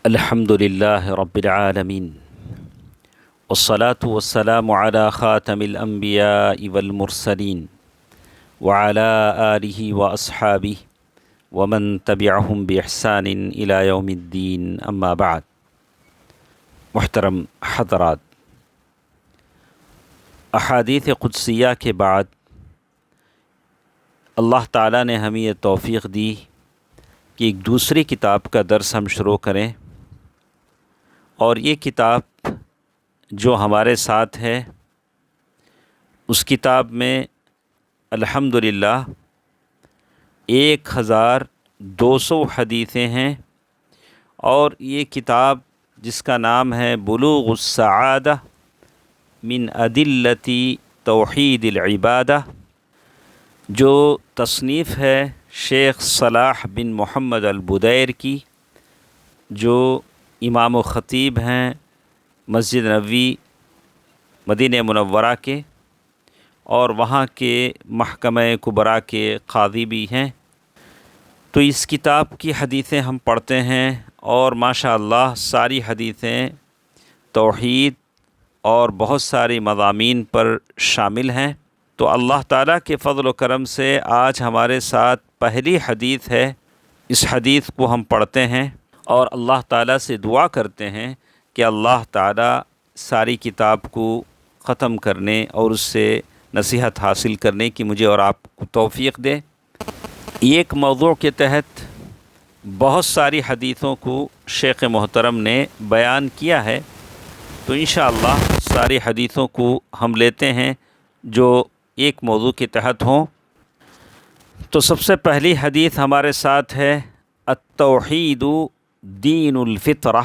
الحمد لله رب العالمين والصلاة والسلام على خاتم الأنبياء والمرسلين وعلى آله وأصحابه ومن تبعهم بإحسان إلى يوم الدين أما بعد. محترم حضرات، احادیث قدسیہ کے بعد اللہ تعالیٰ نے ہمیں یہ توفیق دی کہ ایک دوسری کتاب کا درس ہم شروع کریں، اور یہ کتاب جو ہمارے ساتھ ہے اس کتاب میں الحمدللہ 1200 حدیثیں ہیں، اور یہ کتاب جس کا نام ہے بلوغ السعادہ من ادلۃ توحید العبادہ، جو تصنیف ہے شیخ صلاح بن محمد البدیر کی، جو امام و خطیب ہیں مسجد نبوی مدینہ منورہ کے، اور وہاں کے محکمہ کبریٰ کے قاضی بھی ہیں. تو اس کتاب کی حدیثیں ہم پڑھتے ہیں، اور ماشاءاللہ ساری حدیثیں توحید اور بہت ساری مضامین پر شامل ہیں. تو اللہ تعالیٰ کے فضل و کرم سے آج ہمارے ساتھ پہلی حدیث ہے. اس حدیث کو ہم پڑھتے ہیں اور اللہ تعالیٰ سے دعا کرتے ہیں کہ اللہ تعالیٰ ساری کتاب کو ختم کرنے اور اس سے نصیحت حاصل کرنے کی مجھے اور آپ کو توفیق دے. ایک موضوع کے تحت بہت ساری حدیثوں کو شیخ محترم نے بیان کیا ہے، تو انشاءاللہ ساری حدیثوں کو ہم لیتے ہیں جو ایک موضوع کے تحت ہوں. تو سب سے پہلی حدیث ہمارے ساتھ ہے التوحید دین الفطرہ.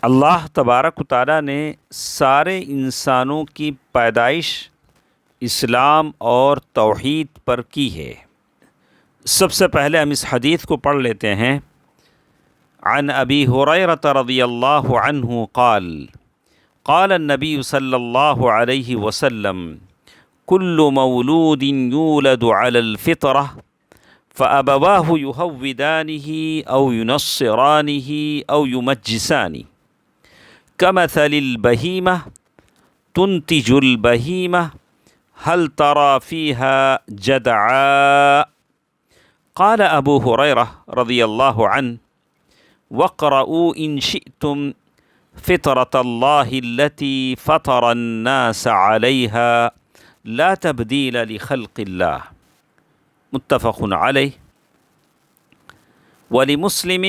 اللہ تبارک و تعالیٰ نے سارے انسانوں کی پیدائش اسلام اور توحید پر کی ہے. سب سے پہلے ہم اس حدیث کو پڑھ لیتے ہیں. عن ابی ہریرہ رضی اللہ عنہ قال قال النبی صلی اللہ علیہ وسلم كل مولود يولد على الفطرة فأبواه يهودانه أو ينصرانه أو يمجسانه كمثل البهيمة تنتج البهيمة هل ترى فيها جدعاء. قال أبو هريرة رضي الله عنه واقرؤوا إن شئتم فطرة الله التي فطر الناس عليها لا تبدیل لخلق اللہ. متفق علیہ. ولمسلم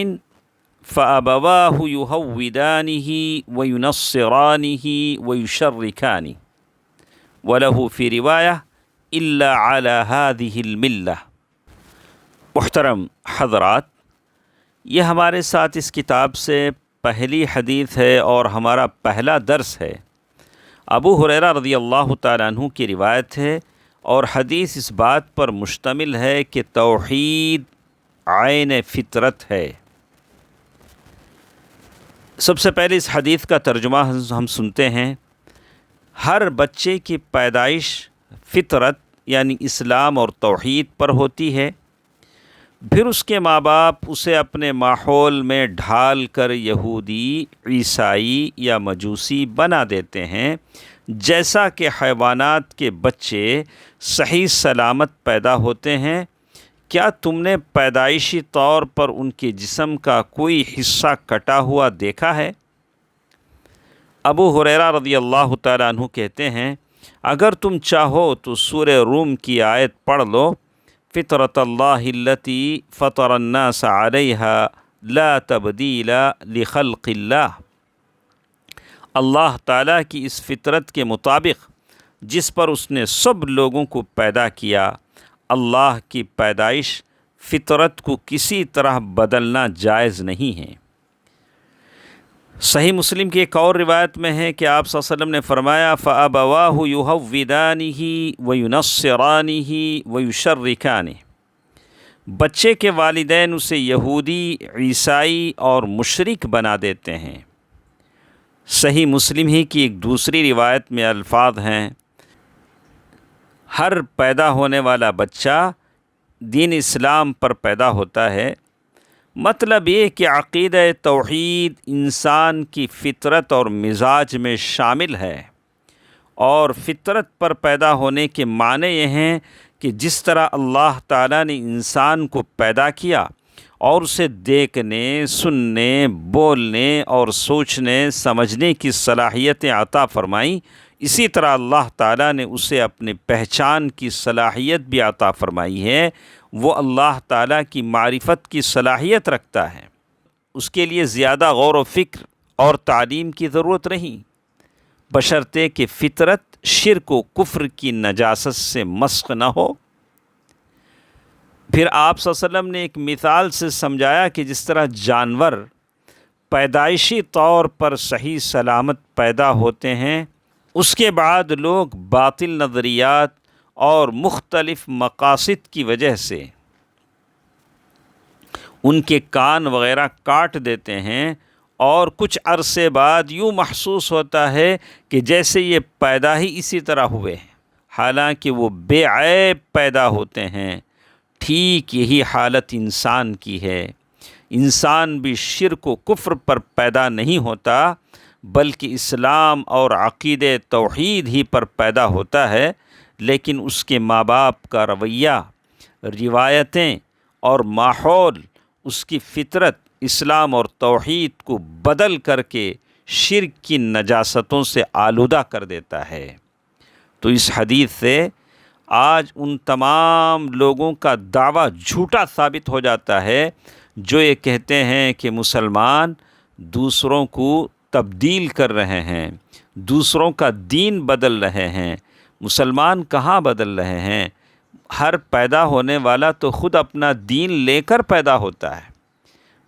فأبواه يهودانه وينصرانه ويشركانه وله في رواية إلا على هذه الملة. محترم حضرات، یہ ہمارے ساتھ اس کتاب سے پہلی حدیث ہے اور ہمارا پہلا درس ہے. ابو ہریرہ رضی اللہ تعالیٰ عنہ کی روایت ہے، اور حدیث اس بات پر مشتمل ہے کہ توحید عین فطرت ہے. سب سے پہلے اس حدیث کا ترجمہ ہم سنتے ہیں. ہر بچے کی پیدائش فطرت یعنی اسلام اور توحید پر ہوتی ہے، پھر اس کے ماں باپ اسے اپنے ماحول میں ڈھال کر یہودی، عیسائی یا مجوسی بنا دیتے ہیں. جیسا کہ حیوانات کے بچے صحیح سلامت پیدا ہوتے ہیں، کیا تم نے پیدائشی طور پر ان کے جسم کا کوئی حصہ کٹا ہوا دیکھا ہے؟ ابو ہریرہ رضی اللہ تعالیٰ عنہ کہتے ہیں، اگر تم چاہو تو سورہ روم کی آیت پڑھ لو، فطرت اللہ التی فطر الناس علیہا لا تبدیل لخلق اللہ. اللہ تعالیٰ کی اس فطرت کے مطابق جس پر اس نے سب لوگوں کو پیدا کیا، اللہ کی پیدائش فطرت کو کسی طرح بدلنا جائز نہیں ہے. صحیح مسلم کی ایک اور روایت میں ہے کہ آپ صلی اللہ علیہ وسلم نے فرمایا فَأَبَوَاهُ يُهَوِّدَانِهِ وَيُنَصِّرَانِهِ وَيُشَرِّكَانِهِ. بچے کے والدین اسے یہودی، عیسائی اور مشرک بنا دیتے ہیں. صحیح مسلم ہی کی ایک دوسری روایت میں الفاظ ہیں، ہر پیدا ہونے والا بچہ دین اسلام پر پیدا ہوتا ہے، مطلب یہ کہ عقیدہ توحید انسان کی فطرت اور مزاج میں شامل ہے، اور فطرت پر پیدا ہونے کے معنی یہ ہیں کہ جس طرح اللہ تعالیٰ نے انسان کو پیدا کیا اور اسے دیکھنے، سننے، بولنے اور سوچنے سمجھنے کی صلاحیتیں عطا فرمائیں، اسی طرح اللہ تعالیٰ نے اسے اپنی پہچان کی صلاحیت بھی عطا فرمائی ہے۔ وہ اللہ تعالیٰ کی معرفت کی صلاحیت رکھتا ہے، اس کے لیے زیادہ غور و فکر اور تعلیم کی ضرورت نہیں، بشرطے کہ فطرت شرک و کفر کی نجاست سے مسخ نہ ہو۔ پھر آپ صلی اللہ علیہ وسلم نے ایک مثال سے سمجھایا کہ جس طرح جانور پیدائشی طور پر صحیح سلامت پیدا ہوتے ہیں، اس کے بعد لوگ باطل نظریات اور مختلف مقاصد کی وجہ سے ان کے کان وغیرہ کاٹ دیتے ہیں، اور کچھ عرصے بعد یوں محسوس ہوتا ہے کہ جیسے یہ پیدا ہی اسی طرح ہوئے ہیں، حالانکہ وہ بے عیب پیدا ہوتے ہیں۔ ٹھیک یہی حالت انسان کی ہے۔ انسان بھی شرک و کفر پر پیدا نہیں ہوتا، بلکہ اسلام اور عقیدہ توحید ہی پر پیدا ہوتا ہے، لیکن اس کے ماں باپ کا رویہ، روایتیں اور ماحول اس کی فطرت اسلام اور توحید کو بدل کر کے شرک کی نجاستوں سے آلودہ کر دیتا ہے۔ تو اس حدیث سے آج ان تمام لوگوں کا دعویٰ جھوٹا ثابت ہو جاتا ہے جو یہ کہتے ہیں کہ مسلمان دوسروں کو تبدیل کر رہے ہیں، دوسروں کا دین بدل رہے ہیں۔ مسلمان کہاں بدل رہے ہیں؟ ہر پیدا ہونے والا تو خود اپنا دین لے کر پیدا ہوتا ہے،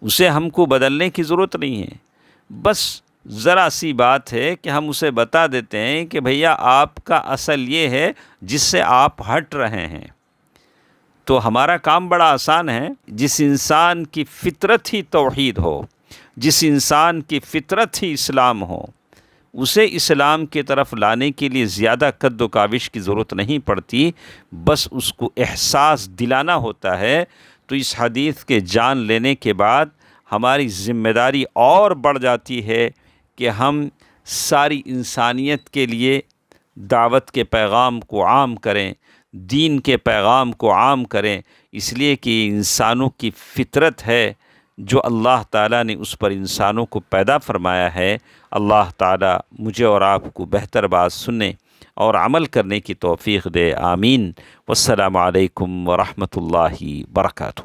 اسے ہم کو بدلنے کی ضرورت نہیں ہے۔ بس ذرا سی بات ہے کہ ہم اسے بتا دیتے ہیں کہ بھیا آپ کا اصل یہ ہے جس سے آپ ہٹ رہے ہیں۔ تو ہمارا کام بڑا آسان ہے۔ جس انسان کی فطرت ہی توحید ہو، جس انسان کی فطرت ہی اسلام ہو، اسے اسلام کی طرف لانے کے لیے زیادہ قد و کاوش کی ضرورت نہیں پڑتی، بس اس کو احساس دلانا ہوتا ہے۔ تو اس حدیث کے جان لینے کے بعد ہماری ذمہ داری اور بڑھ جاتی ہے کہ ہم ساری انسانیت کے لیے دعوت کے پیغام کو عام کریں، دین کے پیغام کو عام کریں، اس لیے کہ انسانوں کی فطرت ہے جو اللہ تعالیٰ نے اس پر انسانوں کو پیدا فرمایا ہے۔ اللہ تعالیٰ مجھے اور آپ کو بہتر بات سننے اور عمل کرنے کی توفیق دے، آمین۔ والسلام علیکم ورحمۃ اللہ وبرکاتہ۔